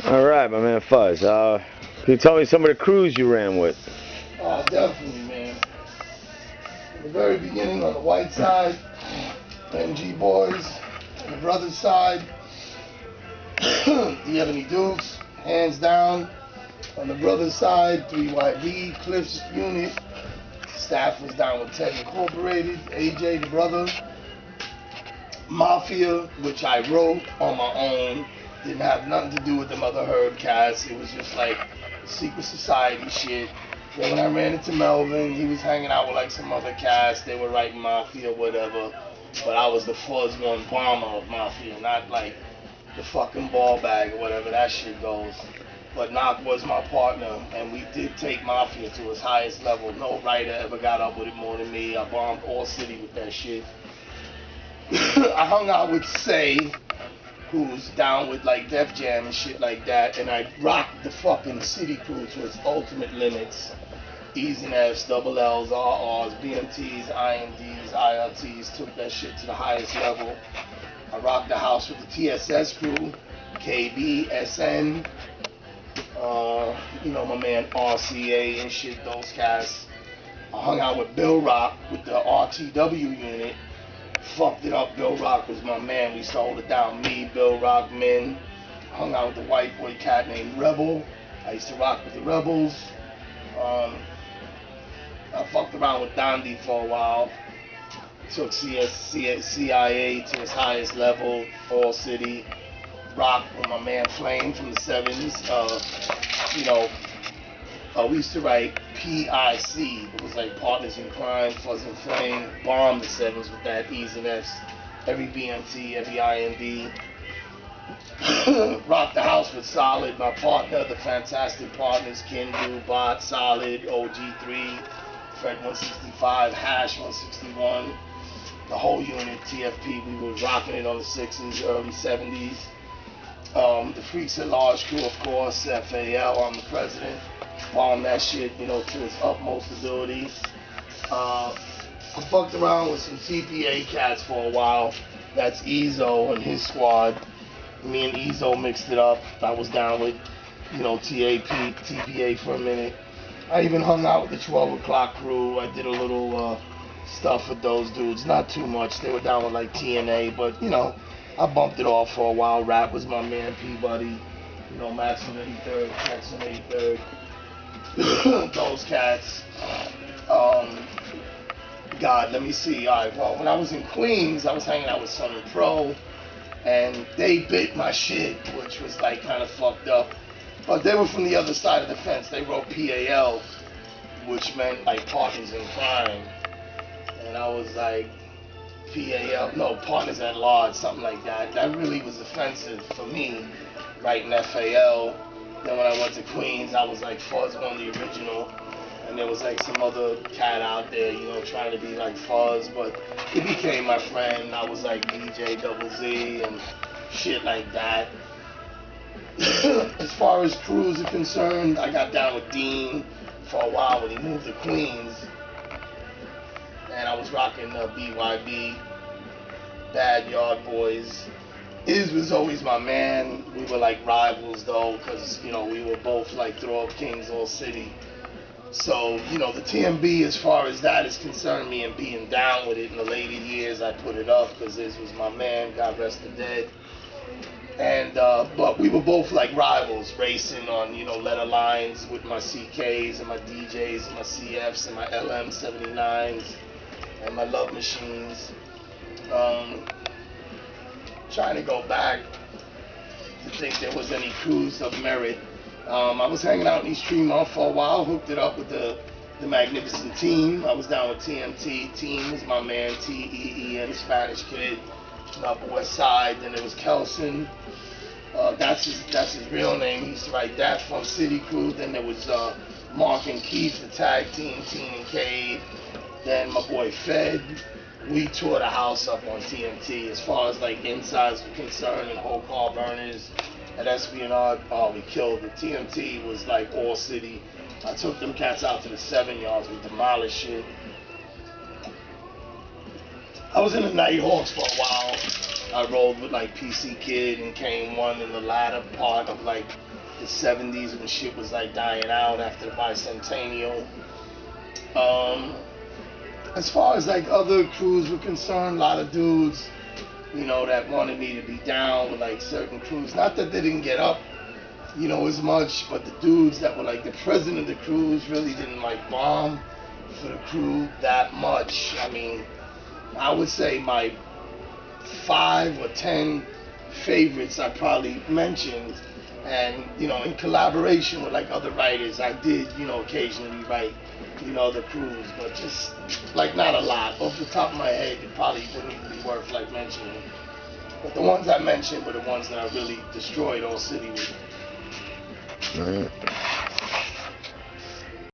All right, my man Fuzz. Can you tell me some of the crews you ran with? Oh, definitely, man. In the very beginning, on the white side, MG Boys. On the brothers' side, the Ebony Dukes, hands down. On the brothers' side, 3YB, Cliff's unit. Staff was down with Ted Incorporated, AJ, the brother. Mafia, which I wrote on my own. Didn't have nothing to do with the Mother Herd cast. It was just like secret society shit. Then when I ran into Melvin, he was hanging out with like some other cast. They were writing Mafia, whatever. But I was the FUZZ One bomber of Mafia, not like the fucking ball bag or whatever that shit goes. But Knock was my partner, and we did take Mafia to its highest level. No writer ever got up with it more than me. I bombed all city with that shit. I hung out with Say, who's down with like Def Jam and shit like that, and I rocked the fucking city crew to its ultimate limits. E's and F's, double L's, RR's, BMT's, IND's, ILT's, took that shit to the highest level. I rocked the house with the TSS crew, KB, SN, my man RCA and shit, those cats. I hung out with Bill Rock with the RTW unit. Fucked it up. Bill Rock was my man. We used to hold it down. Me, Bill Rock, Min. Hung out with the white boy cat named Rebel. I used to rock with the Rebels. I fucked around with Dondi for a while. Took CIA to its highest level. All City. Rock with my man Flame from the 7s. We used to write PIC. It was like Partners in Crime, Fuzz and Flame. Bomb the 7s with that, E's and F's. Every BMT, every IND. Rock the house with Solid, my partner, the fantastic partners, Kendu, Bot, Solid, OG3, Fred 165, Hash 161. The whole unit, TFP, we were rocking it on the 6s, early 70s. The Freaks at Large crew, of course, FAL, I'm the president. Bomb that shit, to its utmost ability. I fucked around with some TPA cats for a while. That's Ezo and his squad. Me and Ezo mixed it up. I was down with, TPA for a minute. I even hung out with the 12 o'clock crew. I did a little stuff with those dudes. Not too much. They were down with like TNA, but I bumped it off for a while. Rap was my man, Peabody. Max from 83rd, Max from 83rd. Those cats. God, let me see. All right, well, when I was in Queens, I was hanging out with Sun Pro, and they bit my shit, which was like kind of fucked up. But they were from the other side of the fence. They wrote PAL, which meant like Partners in Crime, and I was like, PAL, no, Partners at Large, something like that. That really was offensive for me, writing FAL. Then when I went to Queens, I was like FUZZ One, the original, and there was like some other cat out there, trying to be like Fuzz, but he became my friend. I was like DJ Double Z and shit like that. As far as crews are concerned, I got down with Dean for a while when he moved to Queens, and I was rocking BYB, Bad Yard Boys. Iz was always my man. We were like rivals though, because we were both like Throw Up Kings, all city. So the TMB, as far as that is concerned, me and being down with it in the later years, I put it up because Iz was my man. God rest the dead. And but we were both like rivals, racing on letter lines with my CKs and my DJs and my CFs and my LM79s and my Love Machines. Trying to go back to think there was any crews of merit. I was hanging out in East Tremont for a while, hooked it up with the Magnificent Team. I was down with TMT. Team was my man, T-E-E-N, Spanish kid, Upper West Side. Then there was Kelson. That's his real name. He used to write that from City Crew. Then there was Mark and Keith, the tag team, Teen and Cade. Then my boy Fed. We tore the house up on TNT. As far as like insides were concerned and whole car burners at Espionage, we killed it. TNT was like all city. I took them cats out to the 7 yards. We demolished shit. I was in the Nighthawks for a while. I rolled with like PC Kid and Kane One in the latter part of like the 70s when shit was like dying out after the bicentennial. As far as like other crews were concerned, a lot of dudes, you know, that wanted me to be down with like certain crews. Not that they didn't get up, you know, as much, but the dudes that were like the president of the crews really didn't like bomb for the crew that much. I mean, I would say my 5 or 10 favorites I probably mentioned, and you know, in collaboration with like other writers, I did, you know, occasionally write, you know, the crews, but just like not a lot. Off the top of my head, it probably wouldn't even be worth like mentioning. But the ones I mentioned were the ones that I really destroyed all city with. Right.